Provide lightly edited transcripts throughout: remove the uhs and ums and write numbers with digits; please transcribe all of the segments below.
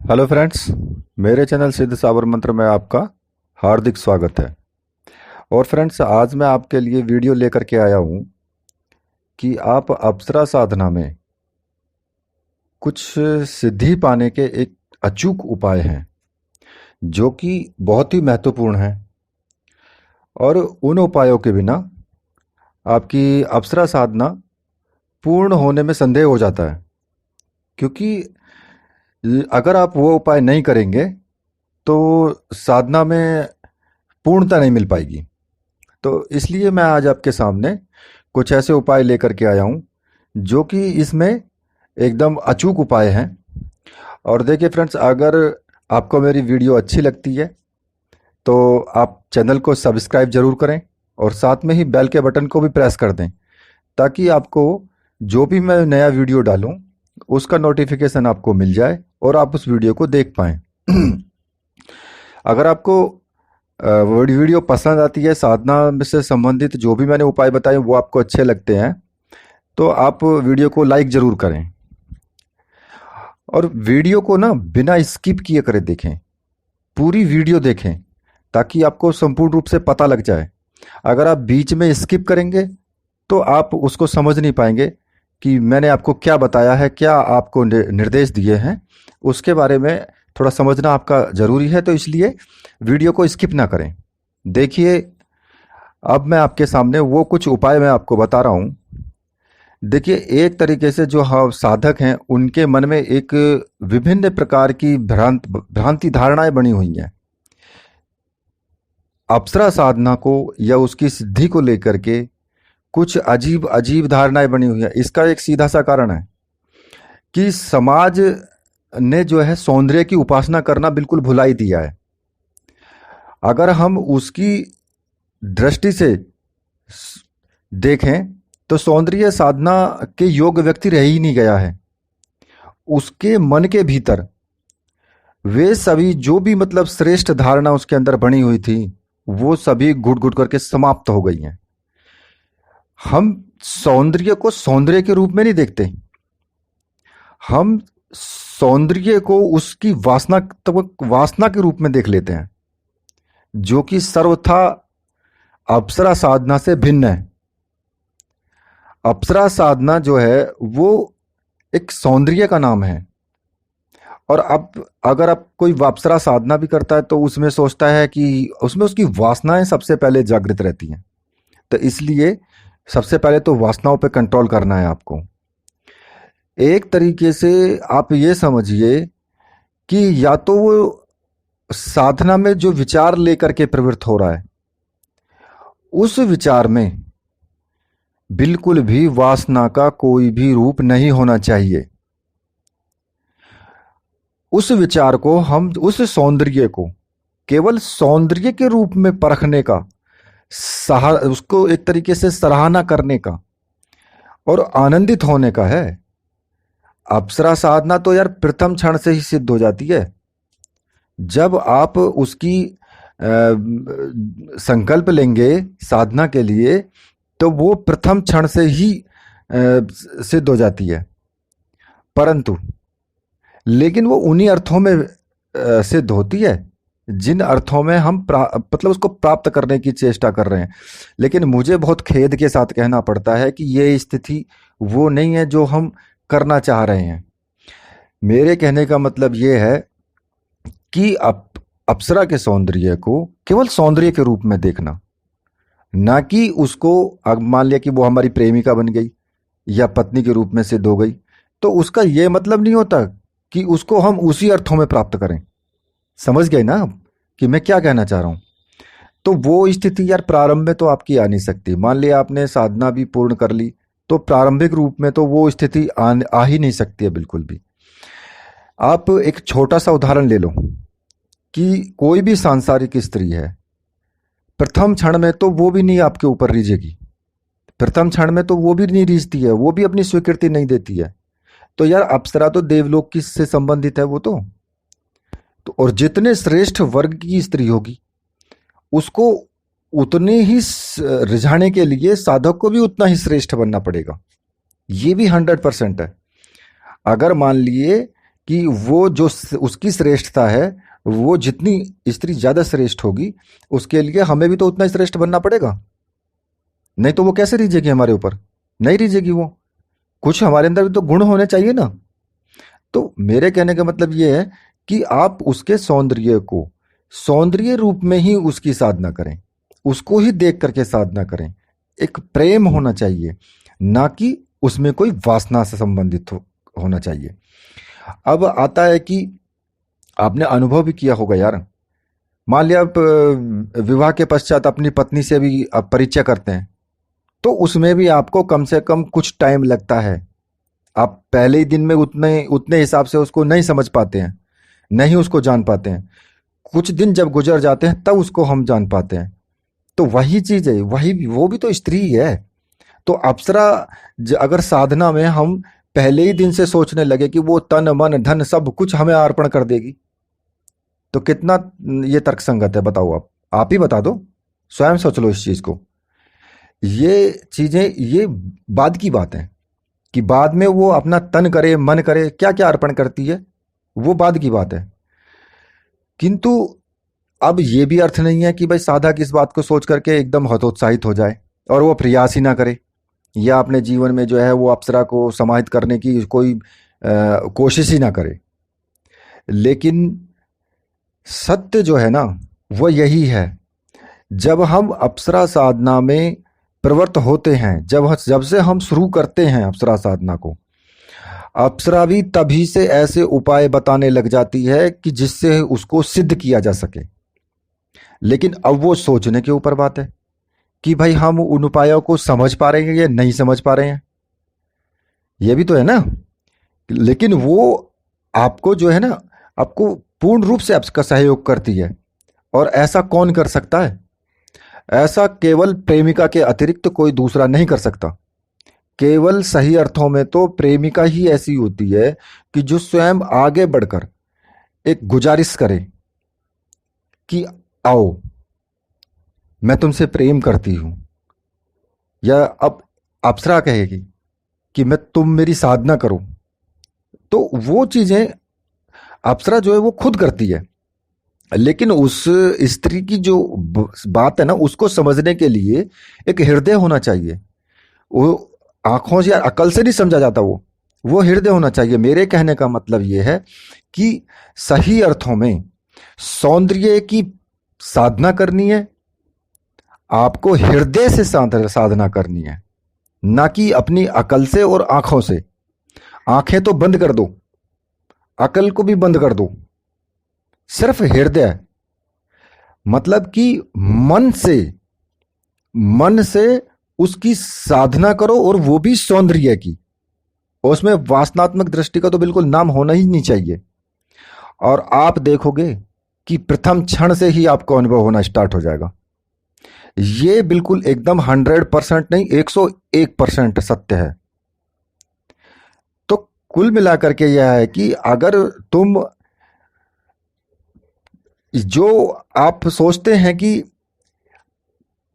Hello friends, मेरे channel सिद्ध साबर मंत्र में आपका हार्दिक स्वागत है। और फ्रेंड्स, आज मैं आपके लिए वीडियो लेकर के आया हूँ कि आप अप्सरा साधना में कुछ सिद्धि पाने के एक अचूक उपाय हैं जो कि बहुत ही महत्वपूर्ण हैं। और उन उपायों के बिना आपकी अप्सरा साधना पूर्ण होने में संदेह हो जाता है, क्योंकि अगर आप वो उपाय नहीं करेंगे तो साधना में पूर्णता नहीं मिल पाएगी। तो इसलिए मैं आज आपके सामने कुछ ऐसे उपाय लेकर के आया हूँ जो कि इसमें एकदम अचूक उपाय हैं। और देखिए फ्रेंड्स, अगर आपको मेरी वीडियो अच्छी लगती है तो आप चैनल को सब्सक्राइब जरूर करें और साथ में ही बेल के बटन को भी प्रेस कर दें, ताकि आपको जो भी मैं नया वीडियो डालूं उसका नोटिफिकेशन आपको मिल जाए और आप उस वीडियो को देख पाएं। अगर आपको वीडियो पसंद आती है, साधना से संबंधित जो भी मैंने उपाय बताए वो आपको अच्छे लगते हैं, तो आप वीडियो को लाइक जरूर करें और वीडियो को ना बिना स्किप किए करे देखें, पूरी वीडियो देखें, ताकि आपको संपूर्ण रूप से पता लग जाए। अगर आप बीच में स्किप करेंगे तो आप उसको समझ नहीं पाएंगे कि मैंने आपको क्या बताया है, क्या आपको निर्देश दिए हैं, उसके बारे में थोड़ा समझना आपका ज़रूरी है। तो इसलिए वीडियो को स्किप ना करें। देखिए, अब मैं आपके सामने वो कुछ उपाय मैं आपको बता रहा हूँ। देखिए, एक तरीके से जो साधक हैं उनके मन में एक विभिन्न प्रकार की भ्रांति धारणाएं बनी हुई हैं। अप्सरा साधना को या उसकी सिद्धि को लेकर के कुछ अजीब अजीब धारणाएं बनी हुई हैं। इसका एक सीधा सा कारण है कि समाज ने जो है सौंदर्य की उपासना करना बिल्कुल भुला ही दिया है। अगर हम उसकी दृष्टि से देखें तो सौंदर्य साधना के योग्य व्यक्ति रह ही नहीं गया है। उसके मन के भीतर वे सभी जो भी मतलब श्रेष्ठ धारणा उसके अंदर बनी हुई थी वो सभी घुट घुट करके समाप्त हो गई हैं। हम सौंदर्य को सौंदर्य के रूप में नहीं देखते, हम सौंदर्य को उसकी वासना के रूप में देख लेते हैं, जो कि सर्वथा अप्सरा साधना से भिन्न है। अप्सरा साधना जो है वो एक सौंदर्य का नाम है। और अब अगर आप कोई अप्सरा साधना भी करता है तो उसमें सोचता है कि उसमें उसकी वासनाएं सबसे पहले जागृत रहती हैं। तो इसलिए सबसे पहले तो वासनाओं पे कंट्रोल करना है आपको। एक तरीके से आप ये समझिए कि या तो वो साधना में जो विचार लेकर के प्रवृत्त हो रहा है उस विचार में बिल्कुल भी वासना का कोई भी रूप नहीं होना चाहिए। उस विचार को हम उस सौंदर्य को केवल सौंदर्य के रूप में परखने का, उसको एक तरीके से सराहना करने का और आनंदित होने का है। अप्सरा साधना तो यार प्रथम क्षण से ही सिद्ध हो जाती है। जब आप उसकी संकल्प लेंगे साधना के लिए तो वो प्रथम क्षण से ही सिद्ध हो जाती है। परंतु लेकिन वो उन्हीं अर्थों में सिद्ध होती है जिन अर्थों में हम मतलब उसको प्राप्त करने की चेष्टा कर रहे हैं। लेकिन मुझे बहुत खेद के साथ कहना पड़ता है कि ये स्थिति वो नहीं है जो हम करना चाह रहे हैं। मेरे कहने का मतलब ये है कि अप्सरा के सौंदर्य को केवल सौंदर्य के रूप में देखना, ना कि उसको मान लिया कि वो हमारी प्रेमिका बन गई या पत्नी के रूप में सिद्ध हो गई तो उसका ये मतलब नहीं होता कि उसको हम उसी अर्थों में प्राप्त करें। समझ गए ना कि मैं क्या कहना चाह रहा हूं? तो वो स्थिति यार प्रारंभ में तो आपकी आ नहीं सकती। मान लिया आपने साधना भी पूर्ण कर ली तो प्रारंभिक रूप में तो वो स्थिति आ ही नहीं सकती है बिल्कुल भी। आप एक छोटा सा उदाहरण ले लो कि कोई भी सांसारिक स्त्री है, प्रथम क्षण में तो वो भी नहीं आपके ऊपर रीझेगी, प्रथम क्षण में तो वो भी नहीं रीझती है, वो भी अपनी स्वीकृति नहीं देती है। तो यार अप्सरा तो देवलोक की से संबंधित है वो तो और जितने श्रेष्ठ वर्ग की स्त्री होगी उसको उतने ही रिझाने के लिए साधक को भी उतना ही श्रेष्ठ बनना पड़ेगा। ये भी 100% है। अगर मान लिए कि वो जो उसकी श्रेष्ठता है, वो जितनी स्त्री ज़्यादा श्रेष्ठ होगी, उसके लिए हमें भी तो उतना श्रेष्ठ बनना पड़ेगा। नहीं तो वो कैसे रीझेगी हमारे ऊपर? नहीं रीझेगी वो। कुछ हमारे अंदर भी तो गुण होने चाहिए ना। तो मेरे कहने का मतलब ये है कि आप उसके सौंदर्य को सौंदर्य रूप में ही उसकी साधना करें, उसको ही देख करके साधना करें। एक प्रेम होना चाहिए, ना कि उसमें कोई वासना से संबंधित होना चाहिए। अब आता है कि आपने अनुभव भी किया होगा यार। मान लिया आप विवाह के पश्चात अपनी पत्नी से भी आप परिचय करते हैं, तो उसमें भी आपको कम से कम कुछ टाइम लगता है। आप पहले ही दिन में उतने उतने हिसाब से उसको नहीं समझ पाते हैं, नहीं उसको जान पाते हैं। कुछ दिन जब गुजर जाते हैं तब उसको हम जान पाते हैं। तो वही चीज है, वही वो भी तो स्त्री ही है। तो अप्सरा अगर साधना में हम पहले ही दिन से सोचने लगे कि वो तन मन धन सब कुछ हमें अर्पण कर देगी, तो कितना ये तर्कसंगत है बताओ। आप ही बता दो, स्वयं सोच लो इस चीज को। ये चीजें ये बाद की बात है कि बाद में वो अपना तन करे मन करे क्या क्या अर्पण करती है, वो बाद की बात है। किंतु अब ये भी अर्थ नहीं है कि भाई साधक इस बात को सोच करके एकदम हतोत्साहित हो जाए और वो प्रयास ही ना करे, या अपने जीवन में जो है वो अप्सरा को समाहित करने की कोई कोशिश ही ना करे। लेकिन सत्य जो है ना, वो यही है, जब हम अप्सरा साधना में प्रवृत्त होते हैं, जब से हम शुरू करते हैं अप्सरा साधना को, अप्सरा भी तभी से ऐसे उपाय बताने लग जाती है कि जिससे उसको सिद्ध किया जा सके। लेकिन अब वो सोचने के ऊपर बात है कि भाई हम उन उपायों को समझ पा रहे हैं या नहीं समझ पा रहे हैं, ये भी तो है ना। लेकिन वो आपको जो है ना, आपको पूर्ण रूप से आपका सहयोग करती है। और ऐसा कौन कर सकता है? ऐसा केवल प्रेमिका के अतिरिक्त कोई दूसरा नहीं कर सकता। केवल सही अर्थों में तो प्रेमिका ही ऐसी होती है कि जो स्वयं आगे बढ़कर एक गुजारिश करे कि आओ, मैं तुमसे प्रेम करती हूं। या अब अप्सरा कहेगी कि मैं तुम मेरी साधना करो, तो वो चीजें अप्सरा जो है वो खुद करती है। लेकिन उस स्त्री की जो बात है ना, उसको समझने के लिए एक हृदय होना चाहिए। वो आंखों से या अकल से नहीं समझा जाता, वो हृदय होना चाहिए। मेरे कहने का मतलब ये है कि सही अर्थों में सौंदर्य की साधना करनी है, आपको हृदय से साधना करनी है, ना कि अपनी अकल से और आंखों से। आंखें तो बंद कर दो, अकल को भी बंद कर दो, सिर्फ हृदय, मतलब कि मन से उसकी साधना करो, और वो भी सौंदर्य की। उसमें वासनात्मक दृष्टि का तो बिल्कुल नाम होना ही नहीं चाहिए। और आप देखोगे कि प्रथम क्षण से ही आपको अनुभव होना स्टार्ट हो जाएगा। ये बिल्कुल एकदम 100% नहीं, 101% सत्य है। तो कुल मिलाकर के यह है कि अगर तुम जो आप सोचते हैं कि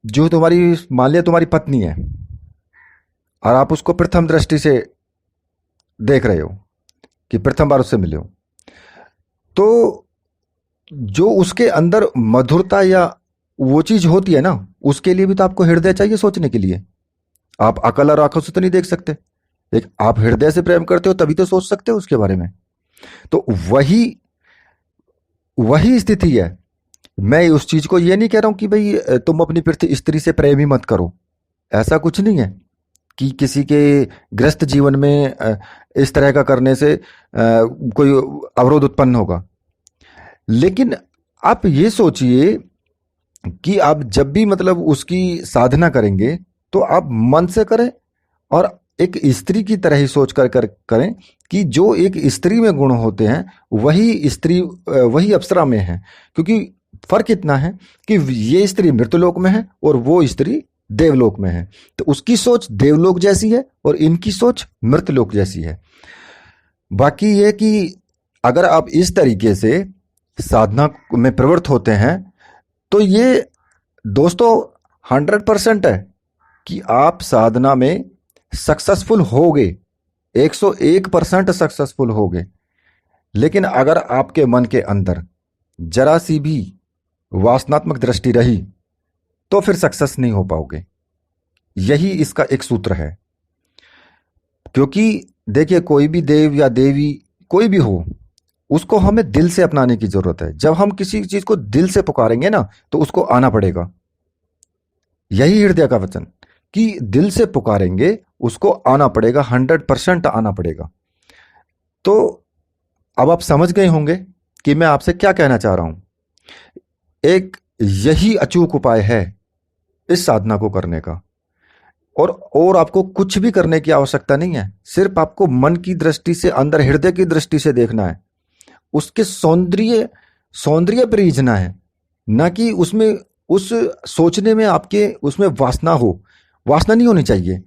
जो तुम्हारी, मान लिया तुम्हारी पत्नी है और आप उसको प्रथम दृष्टि से देख रहे हो कि प्रथम बार उससे मिले हो, तो जो उसके अंदर मधुरता या वो चीज होती है ना, उसके लिए भी तो आपको हृदय चाहिए सोचने के लिए। आप अकल और आंखों से तो नहीं देख सकते, एक आप हृदय से प्रेम करते हो तभी तो सोच सकते हो उसके बारे में। तो वही वही स्थिति है। मैं उस चीज को ये नहीं कह रहा हूं कि भाई तुम अपनी पृथ्वी स्त्री से प्रेम ही मत करो, ऐसा कुछ नहीं है कि किसी के ग्रस्त जीवन में इस तरह का करने से कोई अवरोध उत्पन्न होगा। लेकिन आप ये सोचिए कि आप जब भी मतलब उसकी साधना करेंगे तो आप मन से करें, और एक स्त्री की तरह ही सोच कर करें कि जो एक स्त्री में गुण होते हैं वही स्त्री वही अप्सरा में है। क्योंकि फर्क इतना है कि ये स्त्री मृतलोक में है और वो स्त्री देवलोक में है, तो उसकी सोच देवलोक जैसी है और इनकी सोच मृतलोक जैसी है। बाकी ये कि अगर आप इस तरीके से साधना में प्रवृत्त होते हैं तो ये दोस्तों 100% है कि आप साधना में सक्सेसफुल होगे, 101% सक्सेसफुल होगे। लेकिन अगर आपके मन के अंदर जरा सी भी वासनात्मक दृष्टि रही तो फिर सक्सेस नहीं हो पाओगे। यही इसका एक सूत्र है। क्योंकि देखिए, कोई भी देव या देवी कोई भी हो, उसको हमें दिल से अपनाने की जरूरत है। जब हम किसी चीज को दिल से पुकारेंगे ना, तो उसको आना पड़ेगा। यही हृदय का वचन, कि दिल से पुकारेंगे उसको आना पड़ेगा, 100% आना पड़ेगा। तो अब आप समझ गए होंगे कि मैं आपसे क्या कहना चाह रहा हूं। एक यही अचूक उपाय है इस साधना को करने का। और आपको कुछ भी करने की आवश्यकता नहीं है। सिर्फ आपको मन की दृष्टि से, अंदर हृदय की दृष्टि से देखना है। उसके सौंदर्य पर रीझना है, ना कि उसमें, उस सोचने में आपके उसमें वासना नहीं होनी चाहिए।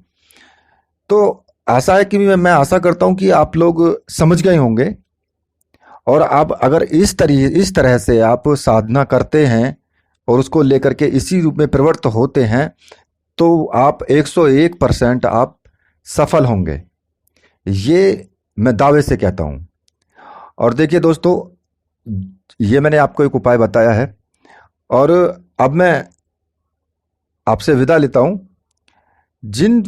तो ऐसा है कि मैं आशा करता हूं कि आप लोग समझ गए होंगे। और आप अगर इस तरह से आप साधना करते हैं और उसको लेकर के इसी रूप में प्रवृत्त होते हैं, तो आप 101% आप सफल होंगे। ये मैं दावे से कहता हूं। और देखिए दोस्तों, ये मैंने आपको एक उपाय बताया है, और अब मैं आपसे विदा लेता हूं। जिन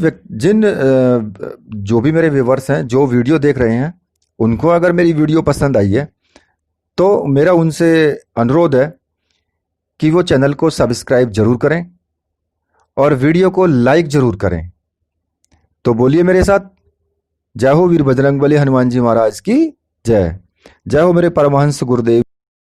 जो भी मेरे व्यूवर्स हैं, जो वीडियो देख रहे हैं, उनको अगर मेरी वीडियो पसंद आई है, तो मेरा उनसे अनुरोध है कि वो चैनल को सब्सक्राइब जरूर करें और वीडियो को लाइक जरूर करें। तो बोलिए मेरे साथ, जय हो वीर बजरंगबली हनुमान जी महाराज की जय। जय हो मेरे परमहंस गुरुदेव।